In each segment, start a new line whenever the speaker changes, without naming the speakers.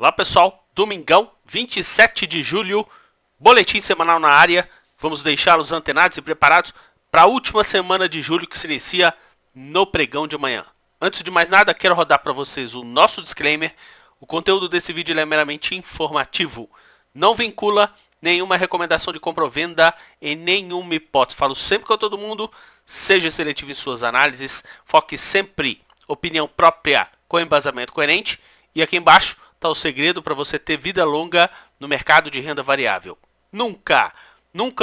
Olá pessoal, domingão, 27 de julho, boletim semanal na área. Vamos deixá-los antenados e preparados para a última semana de julho que se inicia no pregão de amanhã. Antes de mais nada, quero rodar para vocês o nosso disclaimer. O conteúdo desse vídeo é meramente informativo. Não vincula nenhuma recomendação de compra ou venda em nenhuma hipótese. Falo sempre com todo mundo, seja seletivo em suas análises, foque sempre opinião própria com embasamento coerente. E aqui embaixo está o segredo para você ter vida longa no mercado de renda variável. Nunca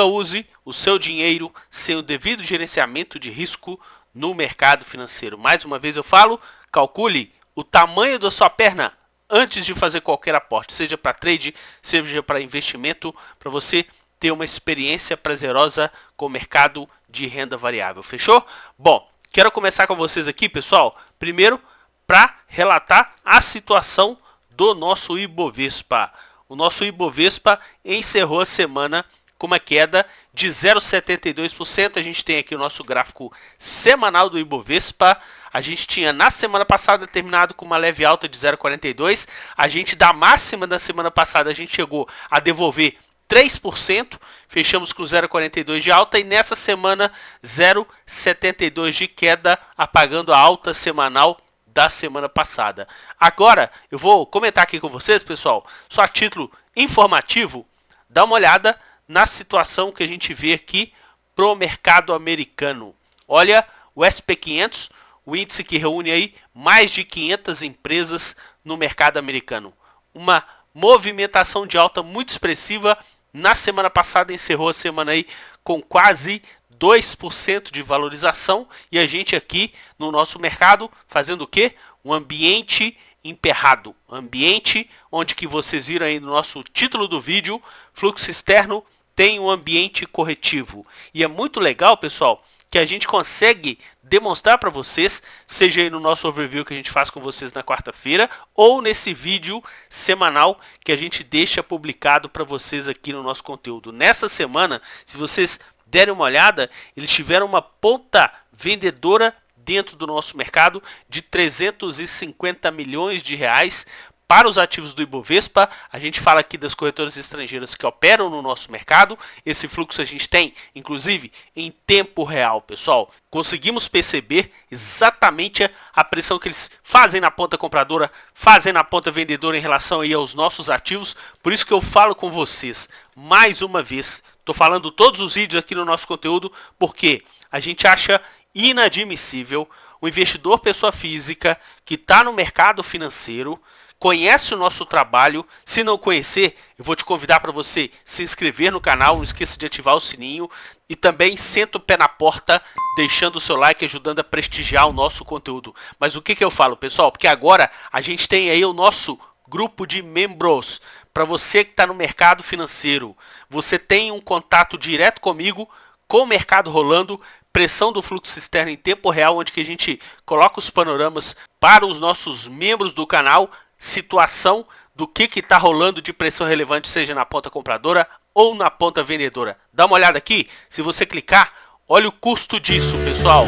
use o seu dinheiro sem o devido gerenciamento de risco no mercado financeiro. Mais uma vez eu falo, calcule o tamanho da sua perna antes de fazer qualquer aporte, seja para trade, seja para investimento, para você ter uma experiência prazerosa com o mercado de renda variável. Fechou? Bom, quero começar com vocês aqui, pessoal, primeiro para relatar a situação do nosso Ibovespa. O nosso Ibovespa encerrou a semana com uma queda de 0,72%. A gente tem aqui o nosso gráfico semanal do Ibovespa. A gente tinha na semana passada terminado com uma leve alta de 0,42%. A gente da máxima da semana passada a gente chegou a devolver 3%, fechamos com 0,42 de alta e nessa semana 0,72 de queda, apagando a alta semanal da semana passada. Agora eu vou comentar aqui com vocês, pessoal, só a título informativo, dá uma olhada na situação que a gente vê aqui pro mercado americano. Olha, o SP500, o índice que reúne aí mais de 500 empresas no mercado americano. Uma movimentação de alta muito expressiva. Na semana passada encerrou a semana aí com quase 2% de valorização e a gente aqui no nosso mercado fazendo o quê? Um ambiente emperrado, ambiente onde que vocês viram aí no nosso título do vídeo, fluxo externo tem um ambiente corretivo. E é muito legal, pessoal, que a gente consegue demonstrar para vocês, seja aí no nosso overview que a gente faz com vocês na quarta-feira, ou nesse vídeo semanal que a gente deixa publicado para vocês aqui no nosso conteúdo. Nessa semana, se vocês derem uma olhada, eles tiveram uma ponta vendedora dentro do nosso mercado de 350 milhões de reais para os ativos do Ibovespa. A gente fala aqui das corretoras estrangeiras que operam no nosso mercado. Esse fluxo a gente tem, inclusive, em tempo real, pessoal. Conseguimos perceber exatamente a pressão que eles fazem na ponta compradora, fazem na ponta vendedora em relação aí aos nossos ativos. Por isso que eu falo com vocês, mais uma vez, estou falando todos os vídeos aqui no nosso conteúdo, porque a gente acha inadmissível o investidor pessoa física que está no mercado financeiro, conhece o nosso trabalho. Se não conhecer, eu vou te convidar para você se inscrever no canal, não esqueça de ativar o sininho e também senta o pé na porta, deixando o seu like, ajudando a prestigiar o nosso conteúdo. Mas o que eu falo, pessoal? Porque agora a gente tem aí o nosso grupo de membros. Para você que está no mercado financeiro, você tem um contato direto comigo, com o mercado rolando, pressão do fluxo externo em tempo real, onde que a gente coloca os panoramas para os nossos membros do canal, situação do que está rolando de pressão relevante, seja na ponta compradora ou na ponta vendedora. Dá uma olhada aqui, se você clicar, olha o custo disso, pessoal.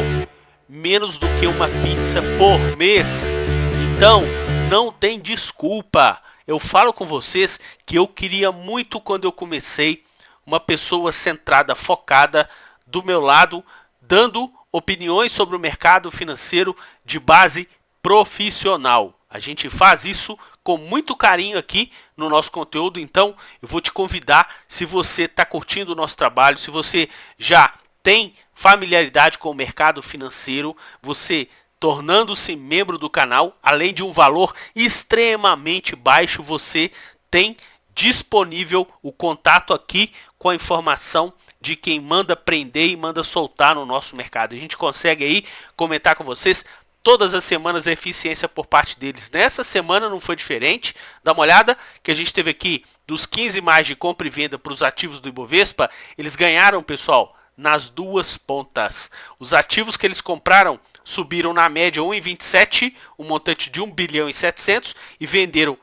Menos do que uma pizza por mês. Então, não tem desculpa. Eu falo com vocês que eu queria muito, quando eu comecei, uma pessoa centrada, focada do meu lado, dando opiniões sobre o mercado financeiro de base profissional. A gente faz isso com muito carinho aqui no nosso conteúdo, então eu vou te convidar, se você está curtindo o nosso trabalho, se você já tem familiaridade com o mercado financeiro, você tornando-se membro do canal, além de um valor extremamente baixo, você tem disponível o contato aqui com a informação de quem manda prender e manda soltar no nosso mercado. A gente consegue aí comentar com vocês todas as semanas a eficiência por parte deles. Nessa semana não foi diferente. Dá uma olhada que a gente teve aqui dos 15 mais de compra e venda para os ativos do Ibovespa. Eles ganharam, pessoal, nas duas pontas. Os ativos que eles compraram subiram na média 1,27, um montante de 1 bilhão e 700, e venderam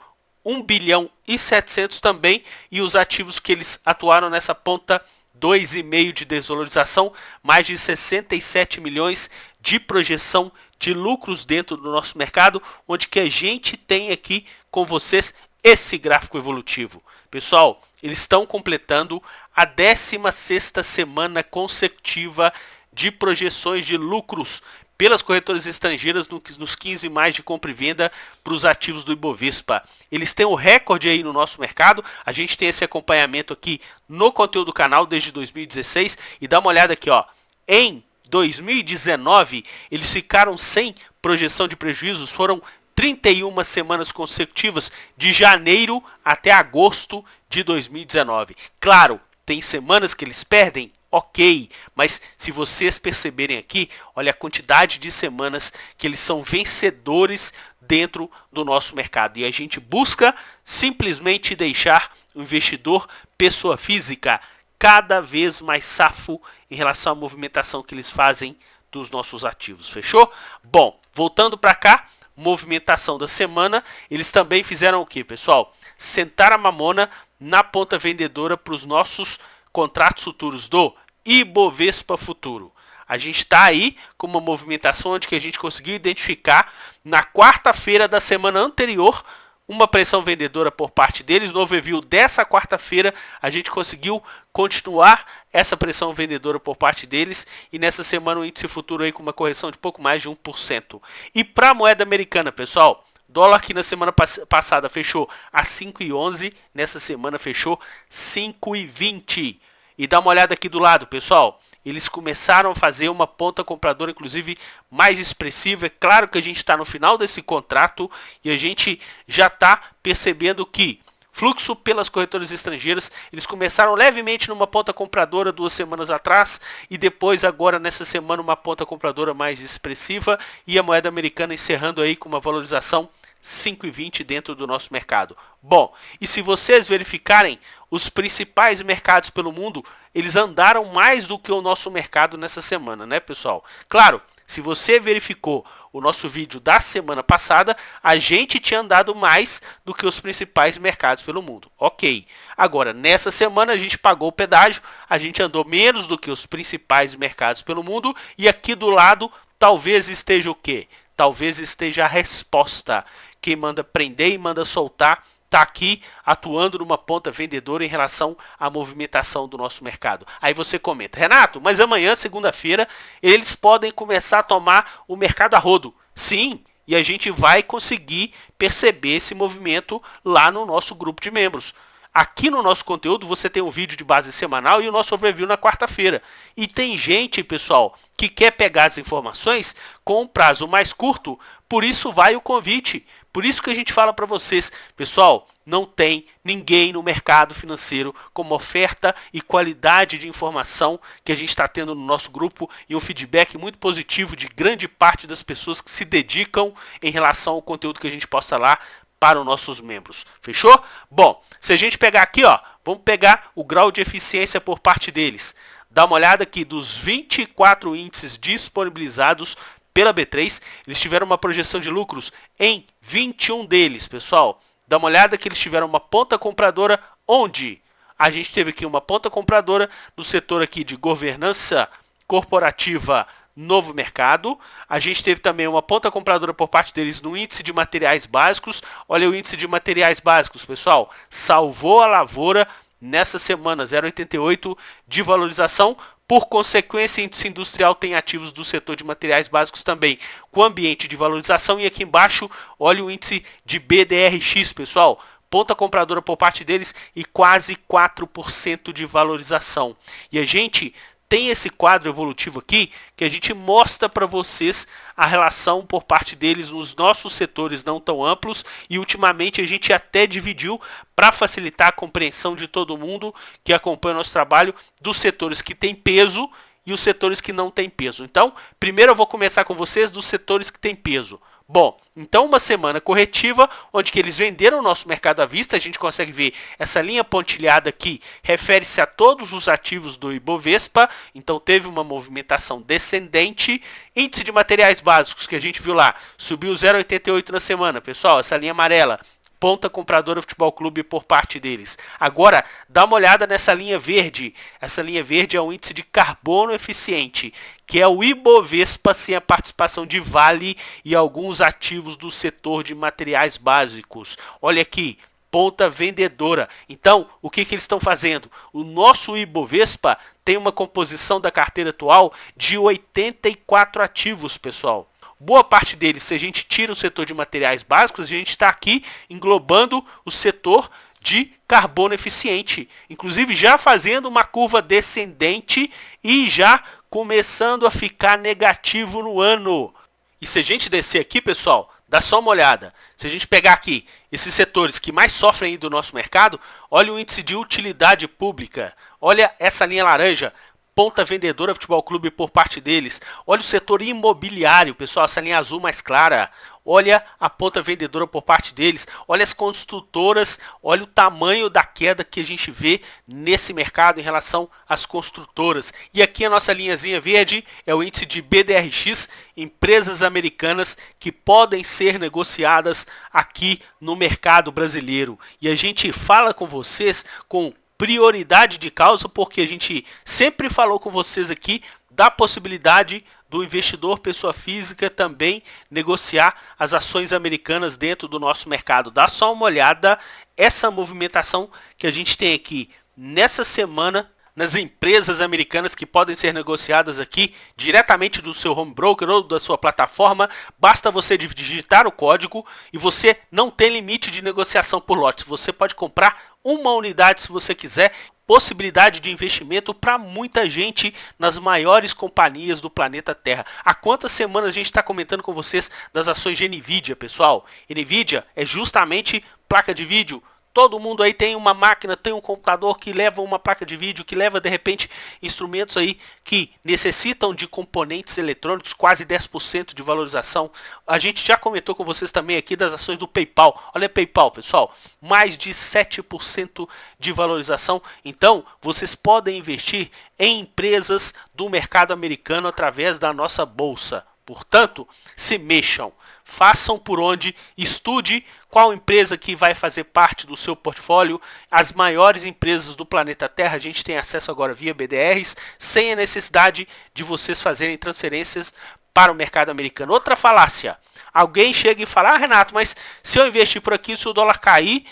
1 bilhão e 700 também. E os ativos que eles atuaram nessa ponta, 2,5 de desvalorização, mais de 67 milhões de projeção de lucros dentro do nosso mercado, onde que a gente tem aqui com vocês esse gráfico evolutivo. Pessoal, eles estão completando a 16ª semana consecutiva de projeções de lucros pelas corretoras estrangeiras nos 15 mais de compra e venda para os ativos do Ibovespa. Eles têm o recorde aí no nosso mercado, a gente tem esse acompanhamento aqui no conteúdo do canal desde 2016 e dá uma olhada aqui, ó. Em 2019, eles ficaram sem projeção de prejuízos, foram 31 semanas consecutivas de janeiro até agosto de 2019. Claro, tem semanas que eles perdem, ok, mas se vocês perceberem aqui, olha a quantidade de semanas que eles são vencedores dentro do nosso mercado. E a gente busca simplesmente deixar o investidor, pessoa física, cada vez mais safo em relação à movimentação que eles fazem dos nossos ativos. Fechou? Bom, voltando para cá, movimentação da semana, eles também fizeram o que, pessoal? Sentar a mamona na ponta vendedora para os nossos contratos futuros do Ibovespa Futuro. A gente está aí com uma movimentação onde que a gente conseguiu identificar na quarta-feira da semana anterior uma pressão vendedora por parte deles. No overview dessa quarta-feira a gente conseguiu continuar essa pressão vendedora por parte deles e nessa semana o índice futuro aí com uma correção de pouco mais de 1%. E para a moeda americana, pessoal, dólar que na semana passada fechou a 5,11, nessa semana fechou 5,20. E dá uma olhada aqui do lado, pessoal. Eles começaram a fazer uma ponta compradora, inclusive, mais expressiva. É claro que a gente está no final desse contrato e a gente já está percebendo que fluxo pelas corretoras estrangeiras, eles começaram levemente numa ponta compradora 2 semanas atrás e depois agora nessa semana uma ponta compradora mais expressiva e a moeda americana encerrando aí com uma valorização 5,20 dentro do nosso mercado. Bom, e se vocês verificarem, os principais mercados pelo mundo, eles andaram mais do que o nosso mercado nessa semana, né, pessoal? Claro, se você verificou o nosso vídeo da semana passada, a gente tinha andado mais do que os principais mercados pelo mundo. Ok. Agora, nessa semana a gente pagou o pedágio, a gente andou menos do que os principais mercados pelo mundo e aqui do lado talvez esteja o quê? Talvez esteja a resposta. Quem manda prender e manda soltar está aqui atuando numa ponta vendedora em relação à movimentação do nosso mercado. Aí você comenta, Renato, mas amanhã, segunda-feira, eles podem começar a tomar o mercado a rodo. Sim, e a gente vai conseguir perceber esse movimento lá no nosso grupo de membros. Aqui no nosso conteúdo você tem um vídeo de base semanal e o nosso overview na quarta-feira. E tem gente, pessoal, que quer pegar as informações com um prazo mais curto, por isso vai o convite. Por isso que a gente fala para vocês, pessoal, não tem ninguém no mercado financeiro com uma oferta e qualidade de informação que a gente está tendo no nosso grupo e um feedback muito positivo de grande parte das pessoas que se dedicam em relação ao conteúdo que a gente posta lá para os nossos membros. Fechou? Bom, se a gente pegar aqui, ó, vamos pegar o grau de eficiência por parte deles. Dá uma olhada aqui dos 24 índices disponibilizados pela B3, eles tiveram uma projeção de lucros em 21 deles, pessoal. Dá uma olhada que eles tiveram uma ponta compradora onde a gente teve aqui uma ponta compradora no setor aqui de governança corporativa Novo Mercado. A gente teve também uma ponta compradora por parte deles no índice de materiais básicos. Olha o índice de materiais básicos, pessoal. Salvou a lavoura nessa semana, 0,88 de valorização. Por consequência, o índice industrial tem ativos do setor de materiais básicos também, com ambiente de valorização. E aqui embaixo, olha o índice de BDRX, pessoal. Ponta compradora por parte deles e quase 4% de valorização. E a gente tem esse quadro evolutivo aqui que a gente mostra para vocês a relação por parte deles nos nossos setores não tão amplos e ultimamente a gente até dividiu para facilitar a compreensão de todo mundo que acompanha o nosso trabalho dos setores que têm peso e os setores que não têm peso. Então, primeiro eu vou começar com vocês dos setores que têm peso. Bom, então uma semana corretiva, onde que eles venderam o nosso mercado à vista, a gente consegue ver essa linha pontilhada aqui, refere-se a todos os ativos do Ibovespa, então teve uma movimentação descendente. Índice de materiais básicos que a gente viu lá, subiu 0,88 na semana, pessoal, essa linha amarela. Ponta compradora Futebol Clube por parte deles. Agora, dá uma olhada nessa linha verde. Essa linha verde é o índice de carbono eficiente, que é o Ibovespa sem a participação de Vale e alguns ativos do setor de materiais básicos. Olha aqui, ponta vendedora. Então, o que eles estão fazendo? O nosso Ibovespa tem uma composição da carteira atual de 84 ativos, pessoal. Boa parte deles, se a gente tira o setor de materiais básicos, a gente está aqui englobando o setor de carbono eficiente. Inclusive já fazendo uma curva descendente e já começando a ficar negativo no ano. E se a gente descer aqui, pessoal, dá só uma olhada. Se a gente pegar aqui esses setores que mais sofrem aí do nosso mercado, olha o índice de utilidade pública. Olha essa linha laranja, ponta vendedora Futebol Clube por parte deles. Olha o setor imobiliário, pessoal, essa linha azul mais clara. Olha a ponta vendedora por parte deles. Olha as construtoras. Olha o tamanho da queda que a gente vê nesse mercado em relação às construtoras. E aqui a nossa linhazinha verde é o índice de BDRX, empresas americanas que podem ser negociadas aqui no mercado brasileiro. E a gente fala com vocês com prioridade de causa, porque a gente sempre falou com vocês aqui da possibilidade do investidor pessoa física também negociar as ações americanas dentro do nosso mercado. Dá só uma olhada essa movimentação que a gente tem aqui nessa semana nas empresas americanas que podem ser negociadas aqui diretamente do seu home broker ou da sua plataforma. Basta você digitar o código e você não tem limite de negociação por lotes. Você pode comprar uma unidade se você quiser. Possibilidade de investimento para muita gente nas maiores companhias do planeta Terra. Há quantas semanas a gente está comentando com vocês das ações de NVIDIA, pessoal? NVIDIA é justamente placa de vídeo. Todo mundo aí tem uma máquina, tem um computador que leva uma placa de vídeo, que leva de repente instrumentos aí que necessitam de componentes eletrônicos, quase 10% de valorização. A gente já comentou com vocês também aqui das ações do PayPal. Olha PayPal, pessoal, mais de 7% de valorização. Então, vocês podem investir em empresas do mercado americano através da nossa bolsa. Portanto, se mexam, façam por onde, estude qual empresa que vai fazer parte do seu portfólio. As maiores empresas do planeta Terra a gente tem acesso agora via BDRs, sem a necessidade de vocês fazerem transferências para o mercado americano. Outra falácia, alguém chega e fala, Renato, mas se eu investir por aqui, se o dólar cair,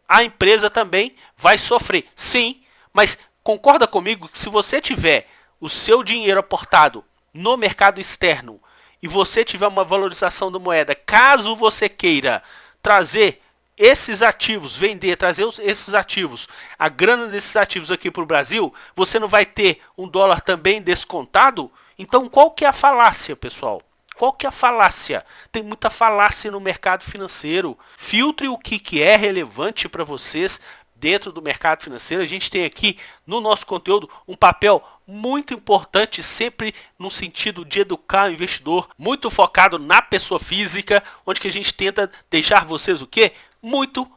a empresa também vai sofrer. Sim, mas concorda comigo que se você tiver o seu dinheiro aportado no mercado externo e você tiver uma valorização da moeda, caso você queira trazer esses ativos, vender, trazer esses ativos, a grana desses ativos aqui para o Brasil, você não vai ter um dólar também descontado? Então qual que é a falácia, pessoal? Qual que é a falácia? Tem muita falácia no mercado financeiro. Filtre o que é relevante para vocês dentro do mercado financeiro. A gente tem aqui no nosso conteúdo um papel muito importante, sempre no sentido de educar o investidor, muito focado na pessoa física, onde que a gente tenta deixar vocês o quê? Muito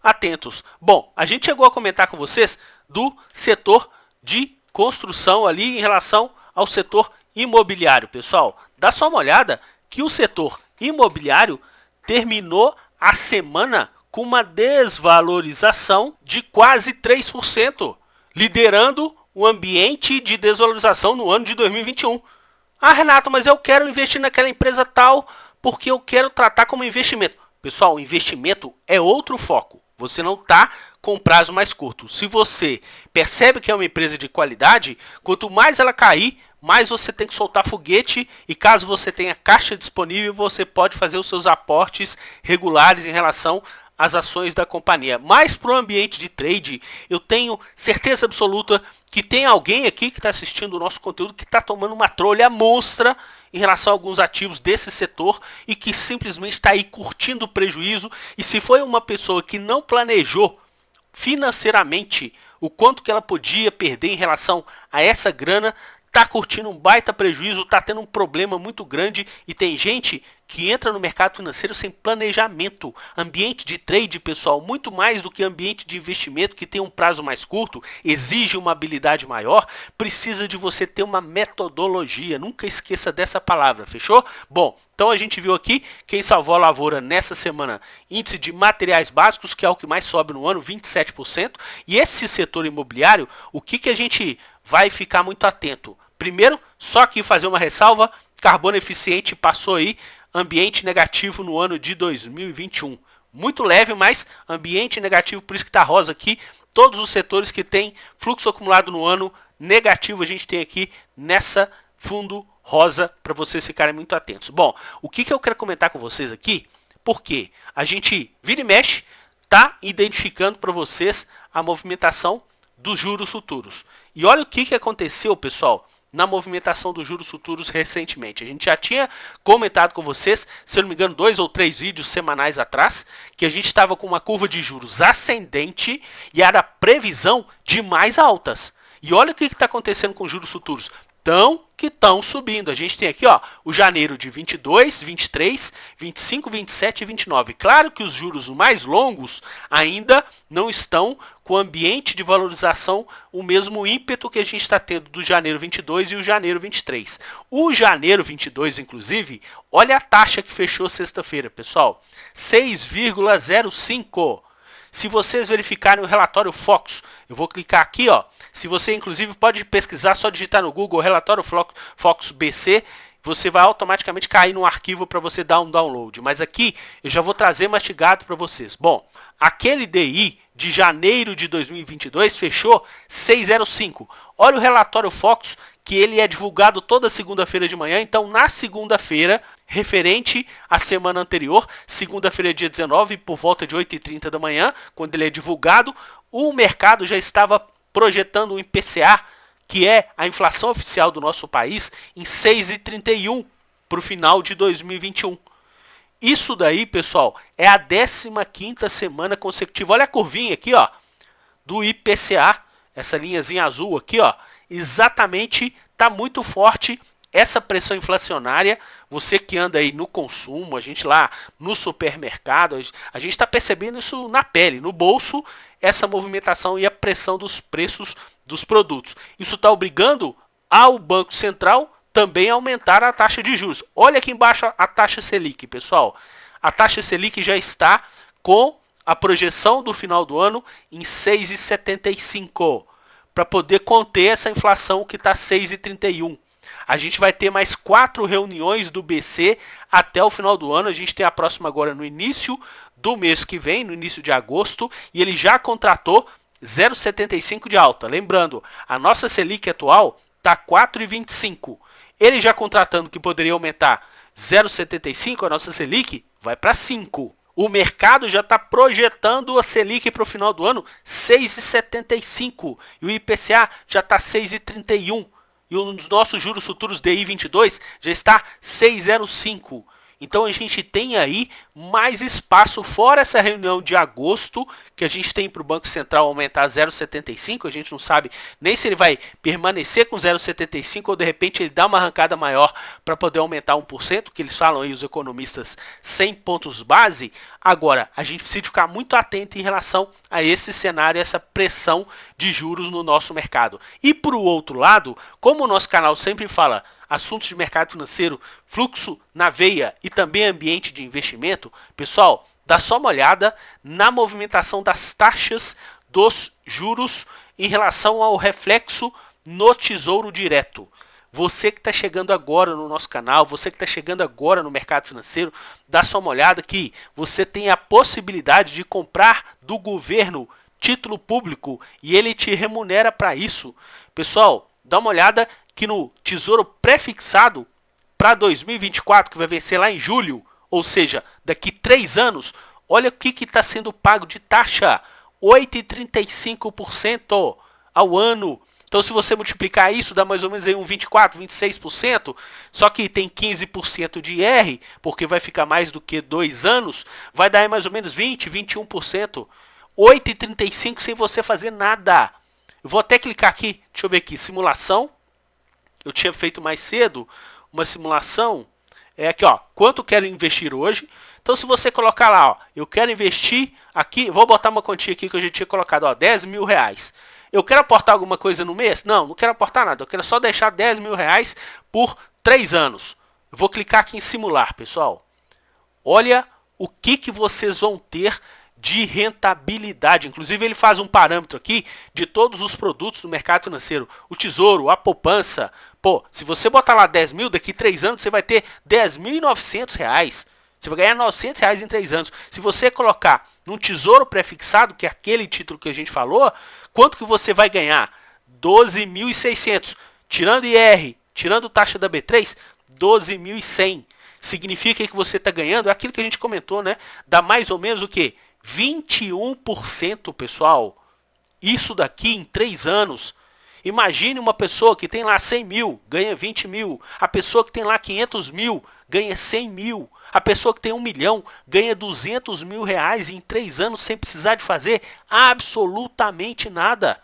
atentos. Bom, a gente chegou a comentar com vocês do setor de construção ali em relação ao setor imobiliário. Pessoal, dá só uma olhada que o setor imobiliário terminou a semana com uma desvalorização de quase 3%, liderando o ambiente de desvalorização no ano de 2021. Ah, Renato, mas eu quero investir naquela empresa tal porque eu quero tratar como investimento. Pessoal, investimento é outro foco. Você não está com prazo mais curto. Se você percebe que é uma empresa de qualidade, quanto mais ela cair, mais você tem que soltar foguete, e caso você tenha caixa disponível, você pode fazer os seus aportes regulares em relação às ações da companhia. Mas para o ambiente de trade, eu tenho certeza absoluta que tem alguém aqui que está assistindo o nosso conteúdo que está tomando uma trolha monstra em relação a alguns ativos desse setor e que simplesmente está aí curtindo o prejuízo. E se foi uma pessoa que não planejou financeiramente o quanto que ela podia perder em relação a essa grana, está curtindo um baita prejuízo, está tendo um problema muito grande. E tem gente que entra no mercado financeiro sem planejamento. Ambiente de trade, pessoal, muito mais do que ambiente de investimento que tem um prazo mais curto, exige uma habilidade maior, precisa de você ter uma metodologia. Nunca esqueça dessa palavra, fechou? Bom, então a gente viu aqui quem salvou a lavoura nessa semana, índice de materiais básicos, que é o que mais sobe no ano, 27%. E esse setor imobiliário, o que a gente vai ficar muito atento? Primeiro, só aqui fazer uma ressalva, carbono eficiente passou aí ambiente negativo no ano de 2021. muito leve, mas ambiente negativo, por isso que está rosa aqui. Todos os setores que tem fluxo acumulado no ano negativo a gente tem aqui nessa fundo rosa, para vocês ficarem muito atentos. Bom, o que eu quero comentar com vocês aqui, porque a gente vira e mexe, tá identificando para vocês a movimentação dos juros futuros. E olha o que aconteceu, pessoal, na movimentação dos juros futuros recentemente. A gente já tinha comentado com vocês, se eu não me engano, 2 ou 3 vídeos semanais atrás, que a gente estava com uma curva de juros ascendente e era previsão de mais altas. E olha o que está acontecendo com os juros futuros. Que estão subindo. A gente tem aqui, ó, o janeiro de 22, 23, 25, 27 e 29. Claro que os juros mais longos ainda não estão com o ambiente de valorização, o mesmo ímpeto que a gente está tendo do janeiro 22 e o janeiro 23. O janeiro 22, inclusive, olha a taxa que fechou sexta-feira, pessoal. 6,05. Se vocês verificarem o relatório Focus, eu vou clicar aqui, ó. Se você, inclusive, pode pesquisar, só digitar no Google relatório Focus BC, você vai automaticamente cair no arquivo para você dar um download. Mas aqui eu já vou trazer mastigado para vocês. Bom, aquele DI de janeiro de 2022 fechou 6,05. Olha o relatório Focus, que ele é divulgado toda segunda-feira de manhã. Então, na segunda-feira, referente à semana anterior, segunda-feira, dia 19, por volta de 8h30 da manhã, quando ele é divulgado, o mercado já estava projetando o IPCA, que é a inflação oficial do nosso país, em 6,31 para o final de 2021. Isso daí, pessoal, é a 15ª semana consecutiva. Olha a curvinha aqui, ó, do IPCA, essa linhazinha azul aqui, ó, exatamente, está muito forte essa pressão inflacionária. Você que anda aí no consumo, a gente lá no supermercado, a gente está percebendo isso na pele, no bolso, essa movimentação e a pressão dos preços dos produtos. Isso está obrigando ao Banco Central também a aumentar a taxa de juros. Olha aqui embaixo a taxa Selic, pessoal. A taxa Selic já está com a projeção do final do ano em 6,75, para poder conter essa inflação que está 6,31. A gente vai ter mais 4 reuniões do BC até o final do ano. A gente tem a próxima agora no início do mês que vem, no início de agosto, e ele já contratou 0,75 de alta. Lembrando, a nossa Selic atual está 4,25. Ele já contratando que poderia aumentar 0,75, a nossa Selic vai para 5. O mercado já está projetando a Selic para o final do ano 6,75 e o IPCA já está 6,31. E os nossos juros futuros DI 22 já está 6,05. Então a gente tem aí mais espaço, fora essa reunião de agosto, que a gente tem para o Banco Central aumentar 0,75. A gente não sabe nem se ele vai permanecer com 0,75 ou de repente ele dá uma arrancada maior para poder aumentar 1%, que eles falam aí, os economistas, 100 pontos base. Agora, a gente precisa ficar muito atento em relação a esse cenário, essa pressão de juros no nosso mercado. E por outro lado, como o nosso canal sempre fala assuntos de mercado financeiro, fluxo na veia e também ambiente de investimento, pessoal, dá só uma olhada na movimentação das taxas dos juros em relação ao reflexo no Tesouro Direto. Você que está chegando agora no nosso canal, você que está chegando agora no mercado financeiro, dá só uma olhada que você tem a possibilidade de comprar do governo título público e ele te remunera para isso. Pessoal, dá uma olhada que no Tesouro Prefixado para 2024, que vai vencer lá em julho, ou seja, daqui 3 anos, olha o que está sendo pago de taxa, 8,35% ao ano. Então, se você multiplicar isso, dá mais ou menos aí um 24%, 26%, só que tem 15% de IR, porque vai ficar mais do que 2 anos, vai dar aí mais ou menos 20%, 21%, 8,35% sem você fazer nada. Eu vou até clicar aqui, deixa eu ver aqui, simulação. Eu tinha feito mais cedo uma simulação, aqui ó, quanto eu quero investir hoje. Então se você colocar lá, ó, eu quero investir aqui, vou botar uma quantia aqui que eu já tinha colocado, ó, 10 mil reais. Eu quero aportar alguma coisa no mês? Não, não quero aportar nada, eu quero só deixar 10 mil reais por 3 anos. Eu vou clicar aqui em simular, pessoal. Olha o que vocês vão ter de rentabilidade. Inclusive ele faz um parâmetro aqui de todos os produtos do mercado financeiro. O tesouro, a poupança. Pô, se você botar lá 10 mil, daqui 3 anos você vai ter 10.900 reais. Você vai ganhar R$ 900 em 3 anos. Se você colocar num tesouro pré-fixado, que é aquele título que a gente falou, quanto que você vai ganhar? 12.600. Tirando IR, tirando taxa da B3, 12.100. Significa que você está ganhando, é aquilo que a gente comentou, né? Dá mais ou menos o quê? 21%, pessoal. Isso daqui em 3 anos. Imagine uma pessoa que tem lá 100 mil, ganha 20 mil. A pessoa que tem lá 500 mil, ganha 100 mil. A pessoa que tem 1 milhão, ganha 200 mil reais em 3 anos sem precisar de fazer absolutamente nada.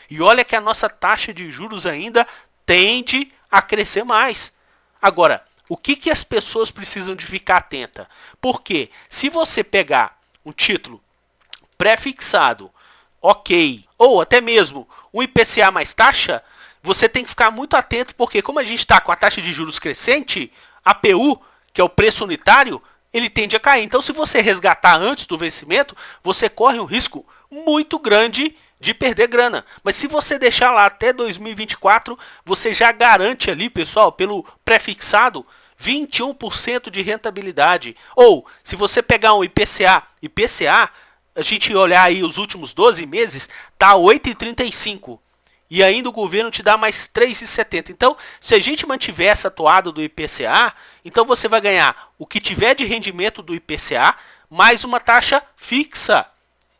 E olha que a nossa taxa de juros ainda tende a crescer mais. Agora, o que as pessoas precisam de ficar atenta? Porque se você pegar um título pré-fixado, ok, ou até mesmo um IPCA mais taxa, você tem que ficar muito atento, porque como a gente está com a taxa de juros crescente, APU, que é o preço unitário, ele tende a cair. Então, se você resgatar antes do vencimento, você corre um risco muito grande de perder grana. Mas se você deixar lá até 2024, você já garante ali, pessoal, pelo pré-fixado, 21% de rentabilidade. Ou, se você pegar um IPCA, a gente olhar aí os últimos 12 meses, tá 8,35. E ainda o governo te dá mais 3,70. Então, se a gente mantiver essa toada do IPCA, então você vai ganhar o que tiver de rendimento do IPCA, mais uma taxa fixa.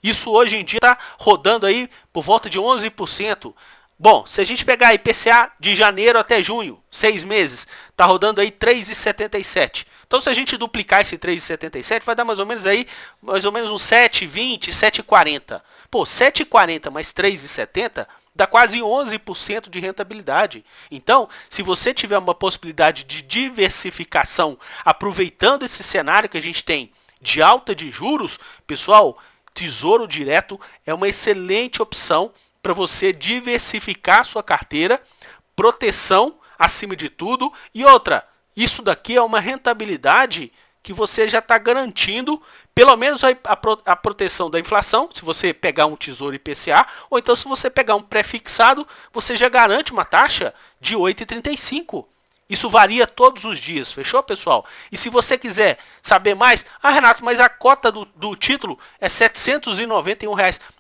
Isso hoje em dia está rodando aí por volta de 11%. Bom, se a gente pegar IPCA de janeiro até junho, 6 meses, está rodando aí 3,77. Então, se a gente duplicar esse 3,77, vai dar mais ou menos uns 7,20, 7,40. Pô, 7,40 mais 3,70 dá quase 11% de rentabilidade. Então, se você tiver uma possibilidade de diversificação, aproveitando esse cenário que a gente tem de alta de juros, pessoal, Tesouro Direto é uma excelente opção para você diversificar a sua carteira, proteção acima de tudo. E outra, isso daqui é uma rentabilidade que você já está garantindo, pelo menos a proteção da inflação, se você pegar um Tesouro IPCA, ou então se você pegar um pré-fixado, você já garante uma taxa de 8,35. Isso varia todos os dias, fechou, pessoal? E se você quiser saber mais, Renato, mas a cota do título é R$ 791,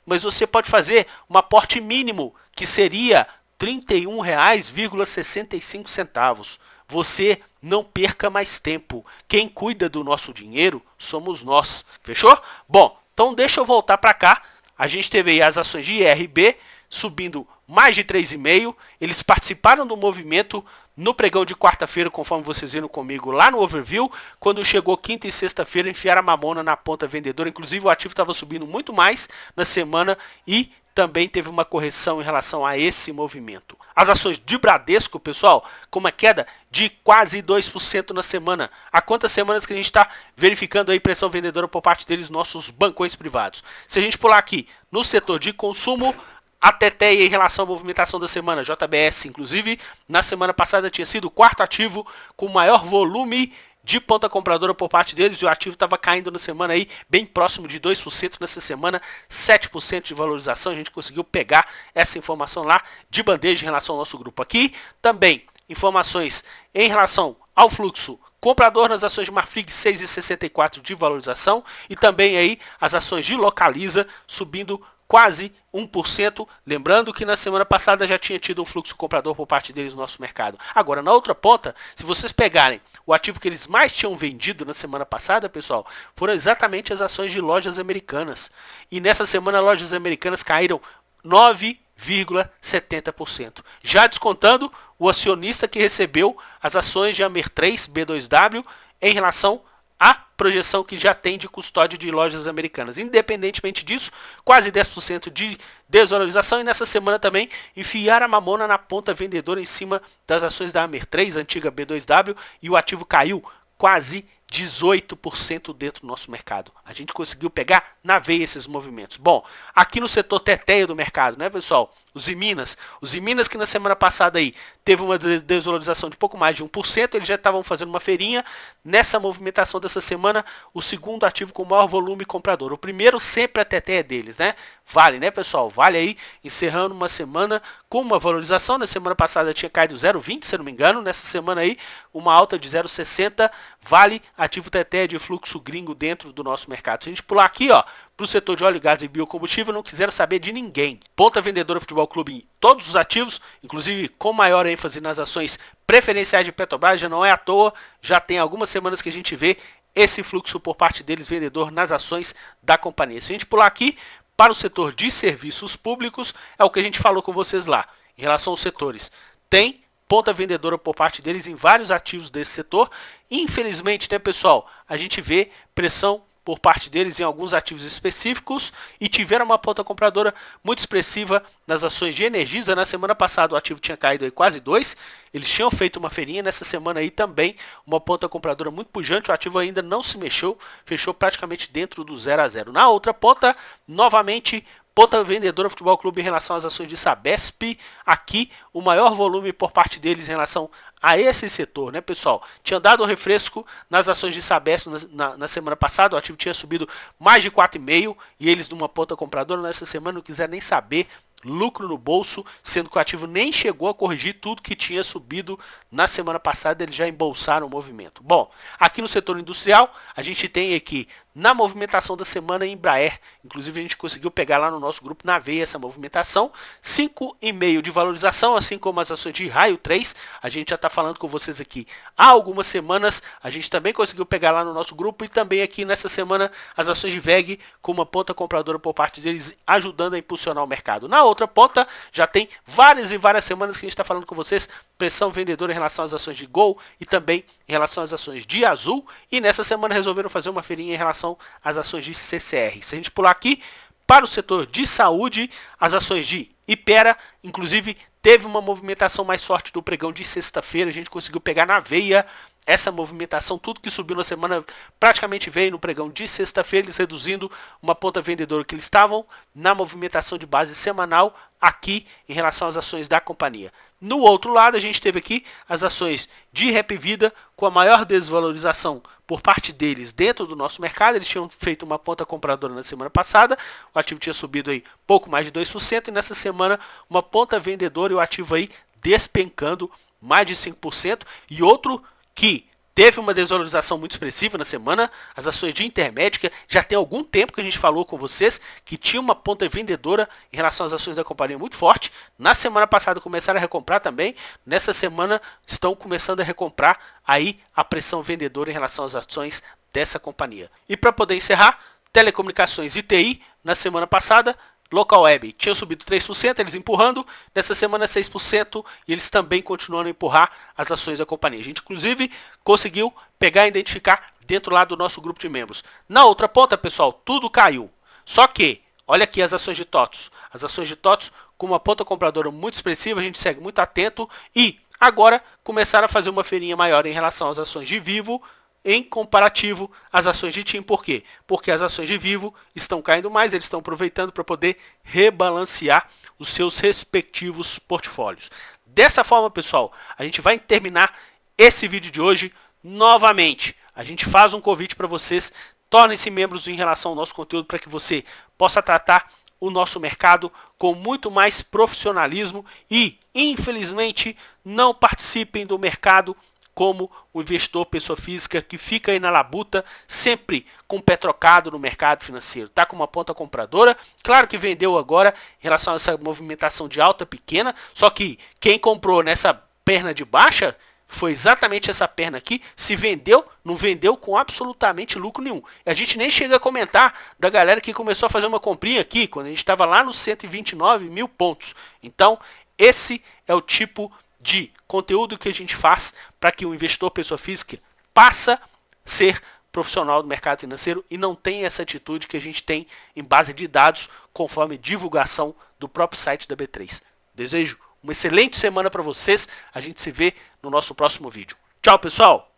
mas você pode fazer um aporte mínimo, que seria R$ 31,65. Você não perca mais tempo. Quem cuida do nosso dinheiro somos nós, fechou? Bom, então deixa eu voltar para cá. A gente teve aí as ações de IRB subindo mais de 3,5. Eles participaram do movimento no pregão de quarta-feira, conforme vocês viram comigo lá no overview. Quando chegou quinta e sexta-feira, enfiaram a mamona na ponta vendedora. Inclusive o ativo estava subindo muito mais na semana e também teve uma correção em relação a esse movimento. As ações de Bradesco, pessoal, com uma queda de quase 2% na semana. Há quantas semanas que a gente está verificando a pressão vendedora por parte deles, nossos bancões privados? Se a gente pular aqui no setor de consumo, a Teteia em relação à movimentação da semana, JBS, inclusive, na semana passada tinha sido o quarto ativo com maior volume de ponta compradora por parte deles, e o ativo estava caindo na semana aí, bem próximo de 2%, nessa semana 7% de valorização. A gente conseguiu pegar essa informação lá de bandeja em relação ao nosso grupo aqui. Também informações em relação ao fluxo comprador nas ações de Marfrig, 6,64 de valorização, e também aí as ações de Localiza subindo quase 1%, lembrando que na semana passada já tinha tido um fluxo comprador por parte deles no nosso mercado. Agora, na outra ponta, se vocês pegarem o ativo que eles mais tinham vendido na semana passada, pessoal, foram exatamente as ações de lojas americanas. E nessa semana, lojas americanas caíram 9,70%. Já descontando o acionista que recebeu as ações de Amer3, B2W, em relação a projeção que já tem de custódia de lojas americanas. Independentemente disso, quase 10% de desvalorização, e nessa semana também enfiaram a mamona na ponta vendedora em cima das ações da Amer3, antiga B2W, e o ativo caiu quase 18% dentro do nosso mercado. A gente conseguiu pegar na veia esses movimentos. Bom, aqui no setor Teteia do mercado, né, pessoal? os Iminas. Os Iminas que na semana passada aí teve uma desvalorização de pouco mais de 1%, eles já estavam fazendo uma feirinha. Nessa movimentação dessa semana, o segundo ativo com maior volume comprador. O primeiro sempre a Teté é deles, né? Vale, né, pessoal? Vale aí, encerrando uma semana com uma valorização. Na semana passada tinha caído 0,20, se não me engano. Nessa semana aí, uma alta de 0,60. Vale, ativo Teté de fluxo gringo dentro do nosso mercado. Se a gente pular aqui, ó, para o setor de óleo, gás e biocombustível, não quiseram saber de ninguém. Ponta Vendedora Futebol Clube em todos os ativos, inclusive com maior ênfase nas ações preferenciais de Petrobras, já não é à toa, já tem algumas semanas que a gente vê esse fluxo por parte deles, vendedor, nas ações da companhia. Se a gente pular aqui para o setor de serviços públicos, é o que a gente falou com vocês lá, em relação aos setores. Tem ponta vendedora por parte deles em vários ativos desse setor. Infelizmente, né, pessoal, a gente vê pressão por parte deles em alguns ativos específicos e tiveram uma ponta compradora muito expressiva nas ações de Energisa. Na semana passada o ativo tinha caído aí quase 2, eles tinham feito uma feirinha, nessa semana aí também uma ponta compradora muito pujante, o ativo ainda não se mexeu, fechou praticamente dentro do 0 a 0. Na outra ponta, novamente, ponta vendedora Futebol Clube em relação às ações de Sabesp, aqui o maior volume por parte deles em relação a esse setor, né, pessoal? Tinha dado um refresco nas ações de Sabesp na semana passada, o ativo tinha subido mais de 4,5 e eles numa ponta compradora nessa semana não quiseram nem saber, lucro no bolso, sendo que o ativo nem chegou a corrigir tudo que tinha subido na semana passada, eles já embolsaram o movimento. Bom, aqui no setor industrial, a gente tem aqui na movimentação da semana Embraer, inclusive a gente conseguiu pegar lá no nosso grupo na veia essa movimentação, 5,5 de valorização, assim como as ações de Raio 3, a gente já está falando com vocês aqui há algumas semanas, a gente também conseguiu pegar lá no nosso grupo e também aqui nessa semana as ações de VEG com uma ponta compradora por parte deles, ajudando a impulsionar o mercado. Na outra ponta, já tem várias e várias semanas que a gente está falando com vocês, pressão vendedora em relação às ações de Gol e também em relação às ações de Azul, e nessa semana resolveram fazer uma feirinha em relação às ações de CCR. Se a gente pular aqui para o setor de saúde, as ações de Ipera, inclusive teve uma movimentação mais forte do pregão de sexta-feira, a gente conseguiu pegar na veia essa movimentação, tudo que subiu na semana praticamente veio no pregão de sexta-feira, eles reduzindo uma ponta vendedora que eles estavam na movimentação de base semanal aqui em relação às ações da companhia. No outro lado, a gente teve aqui as ações de Rap Vida com a maior desvalorização por parte deles dentro do nosso mercado. Eles tinham feito uma ponta compradora na semana passada, o ativo tinha subido aí pouco mais de 2%, e nessa semana uma ponta vendedora e o ativo aí despencando mais de 5%, e outro que teve uma desvalorização muito expressiva na semana, as ações de Intermédica, já tem algum tempo que a gente falou com vocês que tinha uma ponta vendedora em relação às ações da companhia muito forte. Na semana passada começaram a recomprar também, nessa semana estão começando a recomprar aí a pressão vendedora em relação às ações dessa companhia. E para poder encerrar, telecomunicações e TI, na semana passada, Local Web tinha subido 3%, eles empurrando, nessa semana 6%, e eles também continuando a empurrar as ações da companhia. A gente, inclusive, conseguiu pegar e identificar dentro lá do nosso grupo de membros. Na outra ponta, pessoal, tudo caiu. Só que, olha aqui as ações de TOTOS. As ações de TOTOS com uma ponta compradora muito expressiva, a gente segue muito atento, e agora começaram a fazer uma feirinha maior em relação às ações de Vivo, em comparativo às ações de TIM. Por quê? Porque as ações de Vivo estão caindo mais, eles estão aproveitando para poder rebalancear os seus respectivos portfólios. Dessa forma, pessoal, a gente vai terminar esse vídeo de hoje. Novamente, a gente faz um convite para vocês, tornem-se membros em relação ao nosso conteúdo para que você possa tratar o nosso mercado com muito mais profissionalismo e, infelizmente, não participem do mercado como o investidor pessoa física que fica aí na labuta, sempre com o pé trocado no mercado financeiro. Está com uma ponta compradora, claro que vendeu agora em relação a essa movimentação de alta pequena, só que quem comprou nessa perna de baixa, foi exatamente essa perna aqui, se vendeu, não vendeu com absolutamente lucro nenhum. A gente nem chega a comentar da galera que começou a fazer uma comprinha aqui, quando a gente estava lá nos 129 mil pontos. Então, esse é o tipo de conteúdo que a gente faz para que o investidor pessoa física passe a ser profissional do mercado financeiro e não tenha essa atitude que a gente tem em base de dados conforme divulgação do próprio site da B3. Desejo uma excelente semana para vocês, a gente se vê no nosso próximo vídeo. Tchau, pessoal!